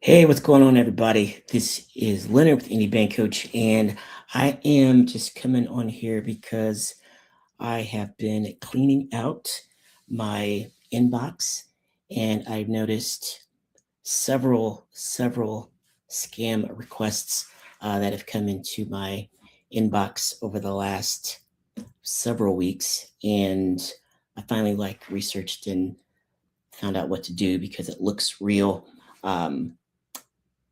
Hey, what's going on, everybody? This is Leonard with Indie Bank Coach, and I am just coming on here because I have been cleaning out my inbox, and I've noticed several scam requests that have come into my inbox over the last several weeks, and I finally researched and found out what to do because it looks real. Um,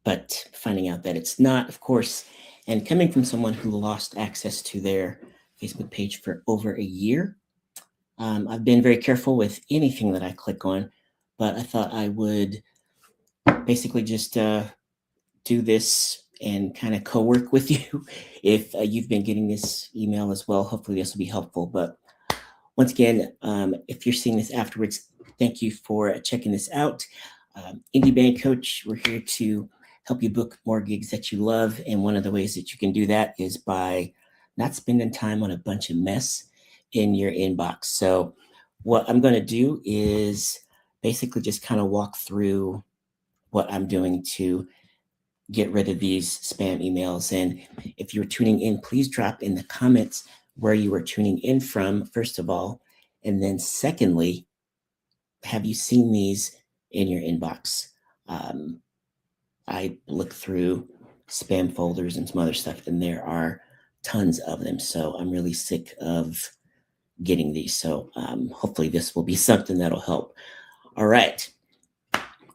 but finding out that it's not, of course, and coming from someone who lost access to their Facebook page for over a year, I've been very careful with anything that I click on, but I thought I would basically just do this and kind of co-work with you if you've been getting this email as well. Hopefully this will be helpful. But once again, if you're seeing this afterwards, thank you for checking this out. Indie Bank Coach, we're here to help you book more gigs that you love. And one of the ways that you can do that is by not spending time on a bunch of mess in your inbox. So, what I'm going to do is basically just kind of walk through what I'm doing to get rid of these spam emails. And if you're tuning in, please drop in the comments where you were tuning in from, first of all. And then, secondly, have you seen these in your inbox? Um, I look through spam folders and some other stuff, and there are tons of them. So I'm really sick of getting these. So hopefully, this will be something that'll help. All right.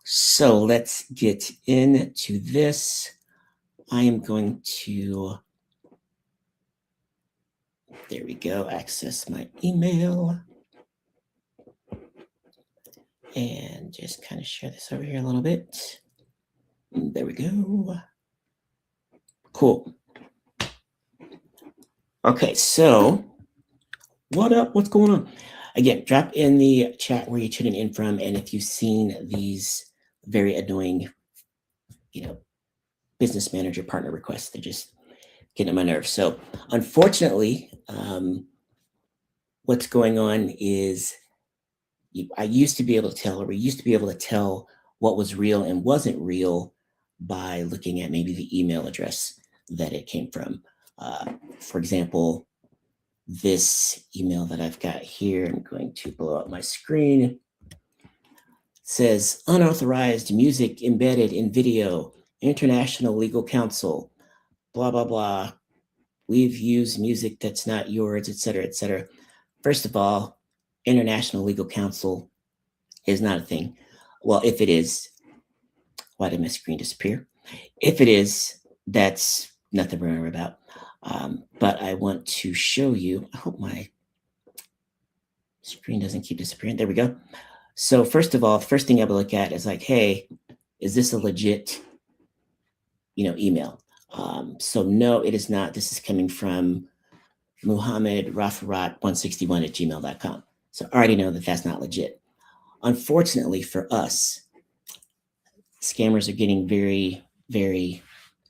So let's get into this. I am going to, there we go, access my email and just kind of share this over here a little bit. There we go. Cool. Okay, so what up? What's going on? Again, drop in the chat where you're tuning in from, and if you've seen these very annoying, business manager partner requests, they're just getting on my nerves. So, unfortunately, what's going on is I used to be able to tell, or we used to be able to tell what was real and wasn't real by looking at maybe the email address that it came from. For example, this email that I've got here, I'm going to blow up my screen. Says unauthorized music embedded in video, international legal counsel, blah, blah, blah. We've used music that's not yours, et cetera, et cetera. First of all, international legal counsel is not a thing. Well, if it is, why did my screen disappear? If it is, that's nothing to worry about. But I want to show you, I hope my screen doesn't keep disappearing. There we go. So first of all, the first thing I would look at is like, hey, is this a legit, email? So no, it is not. This is coming from Muhammad Rafarat161 at gmail.com. So I already know that that's not legit. Unfortunately for us, scammers are getting very, very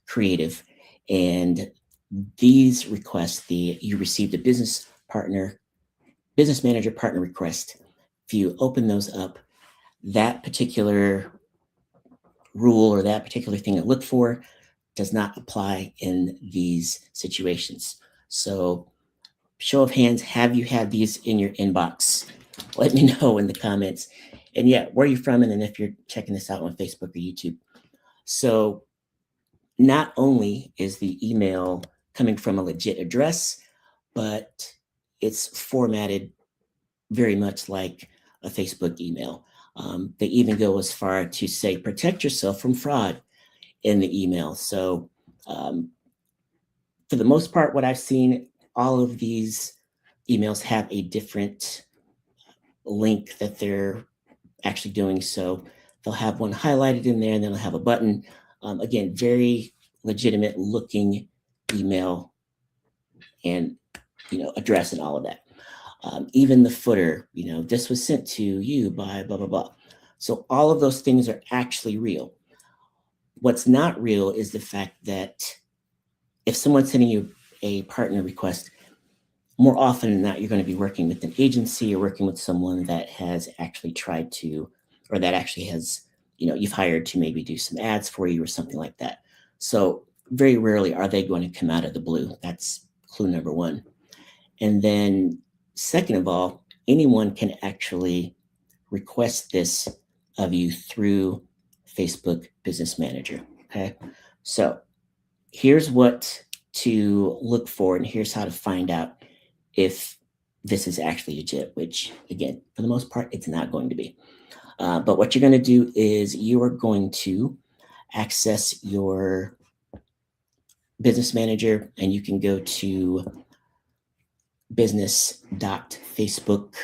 creative. And these requests, you received a business manager partner request. If you open those up, that particular rule or that particular thing to look for does not apply in these situations. So, show of hands, have you had these in your inbox? Let me know in the comments. And yeah, where you're from, and then if you're checking this out on Facebook or YouTube. So, not only is the email coming from a legit address, but it's formatted very much like a Facebook email. They even go as far to say, protect yourself from fraud in the email. So, for the most part, what I've seen, all of these emails have a different link that they're actually doing. So, they'll have one highlighted in there, and then they'll have a button. Again, very legitimate looking email and address and all of that. Even the footer, this was sent to you by blah blah blah. So all of those things are actually real. What's not real is the fact that if someone's sending you a partner request, more often than not, you're going to be working with an agency or working with someone that has actually tried to, or that actually has you've hired to maybe do some ads for you or something like that. So very rarely are they going to come out of the blue. That's clue number one. And then second of all, anyone can actually request this of you through Facebook Business Manager. Okay. So here's what to look for, and here's how to find out if this is actually legit, which again, for the most part, it's not going to be. But what you're going to do is you are going to access your business manager, and you can go to business.facebook.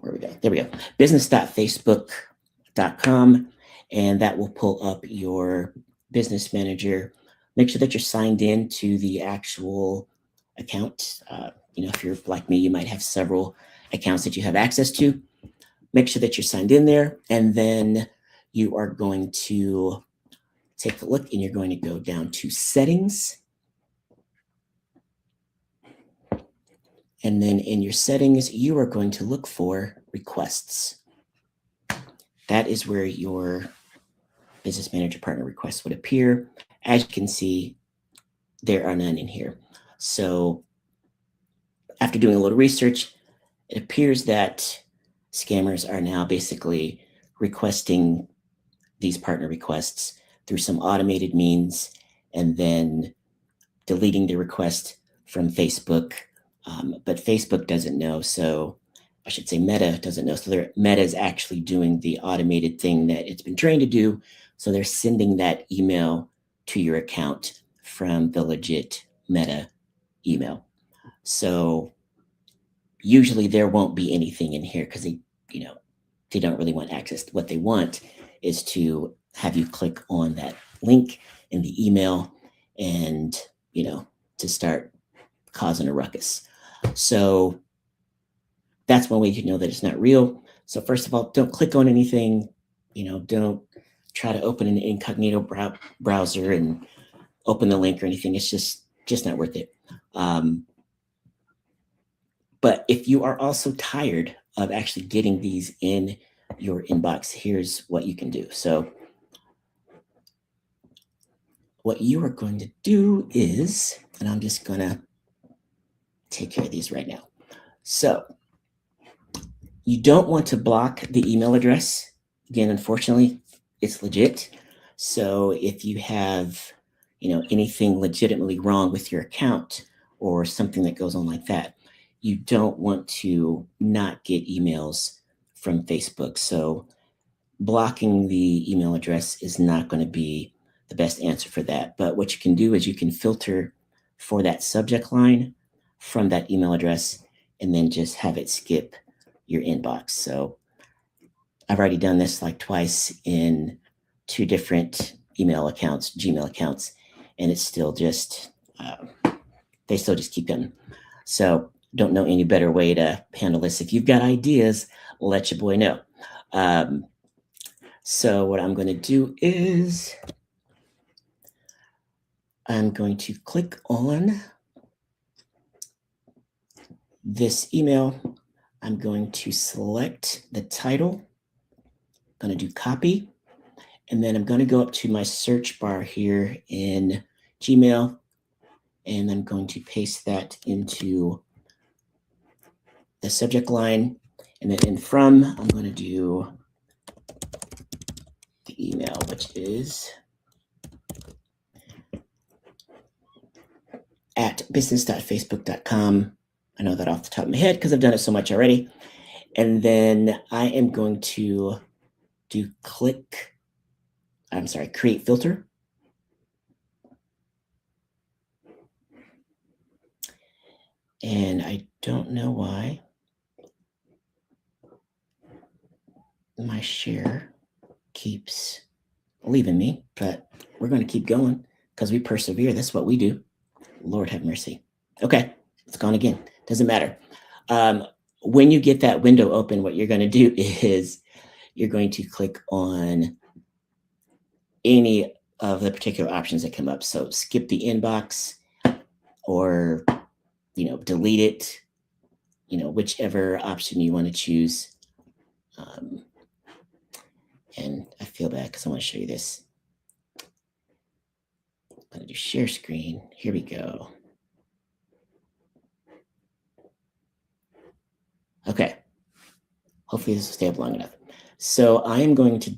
Where we go? There we go. Business.facebook.com, and that will pull up your business manager. Make sure that you're signed in to the actual account. If you're like me, you might have several accounts that you have access to. Make sure that you're signed in there, and then you are going to take a look, and you're going to go down to settings. And then in your settings, you are going to look for requests. That is where your business manager partner requests would appear. As you can see, there are none in here. So after doing a little research, it appears that scammers are now basically requesting these partner requests through some automated means and then deleting the request from Facebook. But Facebook doesn't know. So I should say Meta doesn't know. So Meta is actually doing the automated thing that it's been trained to do. So they're sending that email to your account from the legit Meta email. So usually there won't be anything in here because they don't really want access. What they want is to have you click on that link in the email and, to start causing a ruckus. So that's one way you know that it's not real. So first of all, don't click on anything. Don't try to open an incognito browser and open the link or anything. It's just not worth it. But if you are also tired of actually getting these in your inbox, here's what you can do. So what you are going to do is, and I'm just going to take care of these right now. So you don't want to block the email address. Again, unfortunately, it's legit. So if you have, anything legitimately wrong with your account or something that goes on like that, you don't want to not get emails from Facebook. So blocking the email address is not going to be the best answer for that. But what you can do is you can filter for that subject line from that email address and then just have it skip your inbox. So I've already done this like twice in 2 different email accounts, Gmail accounts, and it's still just, they still just keep coming. So don't know any better way to handle this. If you've got ideas, let your boy know. So what I'm going to do is I'm going to click on this email. I'm going to select the title. I'm going to do copy. And then I'm going to go up to my search bar here in Gmail. And I'm going to paste that into the subject line. And then in from, I'm going to do the email, which is at business.facebook.com. I know that off the top of my head because I've done it so much already. And then I am going to do create filter. And I don't know why my share keeps leaving me, but we're going to keep going because we persevere. That's what we do. Lord have mercy. Okay, it's gone again. Doesn't matter. When you get that window open, what you're going to do is you're going to click on any of the particular options that come up. So skip the inbox or, delete it, whichever option you want to choose. And I feel bad because I want to show you this. I'm going to do share screen. Here we go. Okay. Hopefully this will stay up long enough. So I am going to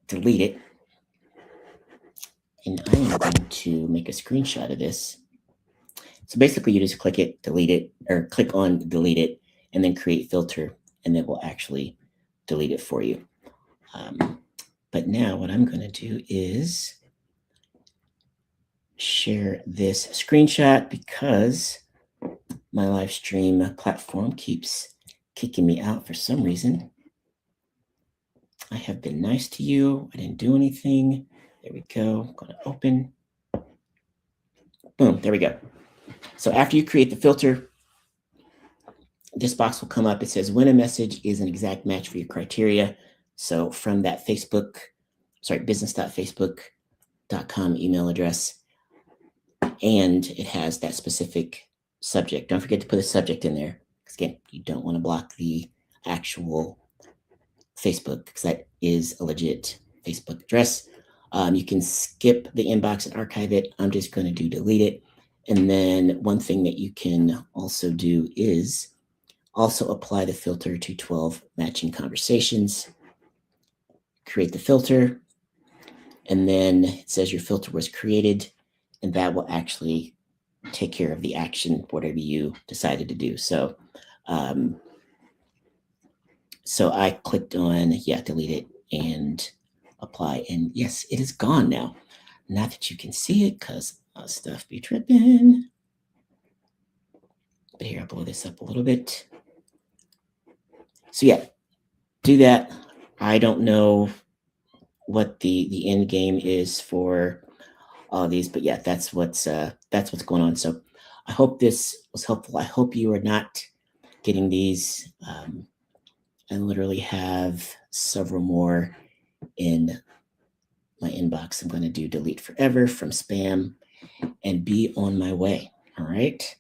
delete it. And I'm going to make a screenshot of this. So basically you just click it, delete it, or click on delete it, and then create filter, and it will actually delete it for you. But now what I'm going to do is share this screenshot because my live stream platform keeps kicking me out for some reason. I have been nice to you. I didn't do anything. There we go. I'm going to open. Boom. There we go. So after you create the filter, this box will come up. It says when a message is an exact match for your criteria. So from that business.facebook.com email address, and it has that specific subject. Don't forget to put a subject in there, because again, you don't want to block the actual Facebook, because that is a legit Facebook address. You can skip the inbox and archive it. I'm just going to do delete it. And then one thing that you can also do is also apply the filter to 12 matching conversations. Create the filter, and then it says your filter was created, and that will actually take care of the action, whatever you decided to do. So, so I clicked on, delete it and apply. And yes, it is gone now. Not that you can see it because stuff be tripping. But here, I'll blow this up a little bit. So yeah, do that. I don't know what the end game is for all of these, but yeah, that's what's going on. So I hope this was helpful. I hope you are not getting these. I literally have several more in my inbox. I'm going to do delete forever from spam and be on my way. All right.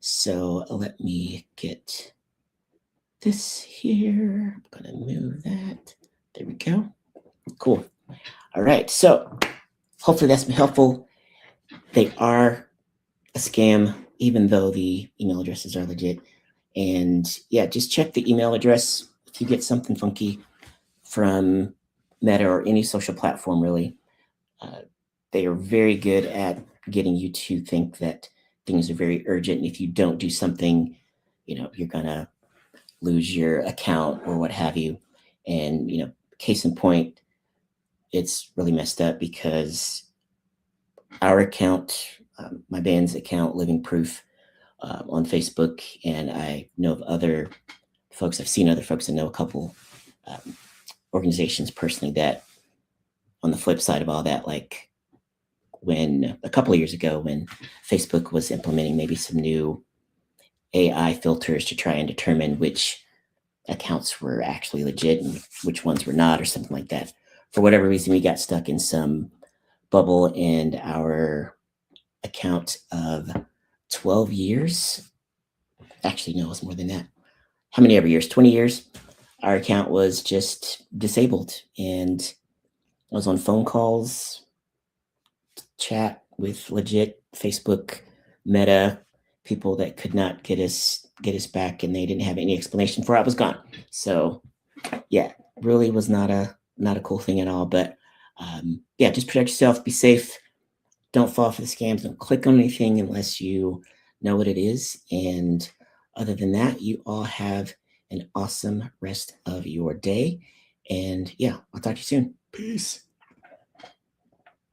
So let me get this here. I'm going to move that. There we go. Cool. All right. So hopefully that's been helpful. They are a scam, even though the email addresses are legit. And yeah, just check the email address if you get something funky from Meta or any social platform, really. They are very good at getting you to think that things are very urgent. And if you don't do something, you're going to lose your account or what have you. And, case in point, it's really messed up because our account, my band's account, Living Proof, on Facebook, and I know of other folks. I've seen other folks. I know a couple organizations personally that, on the flip side of all that, like when a couple of years ago, when Facebook was implementing maybe some new AI filters to try and determine which accounts were actually legit and which ones were not, or something like that. For whatever reason, we got stuck in some bubble, and our account of 12 years, actually, no, it's more than that. How many ever years? 20 years. Our account was just disabled, and I was on phone calls, chat with legit Facebook, Meta people that could not get us back, and they didn't have any explanation for it. I was gone. So yeah, really was not a cool thing at all. But just protect yourself, be safe, don't fall for the scams, don't click on anything unless you know what it is. And other than that, you all have an awesome rest of your day. And yeah, I'll talk to you soon. Peace.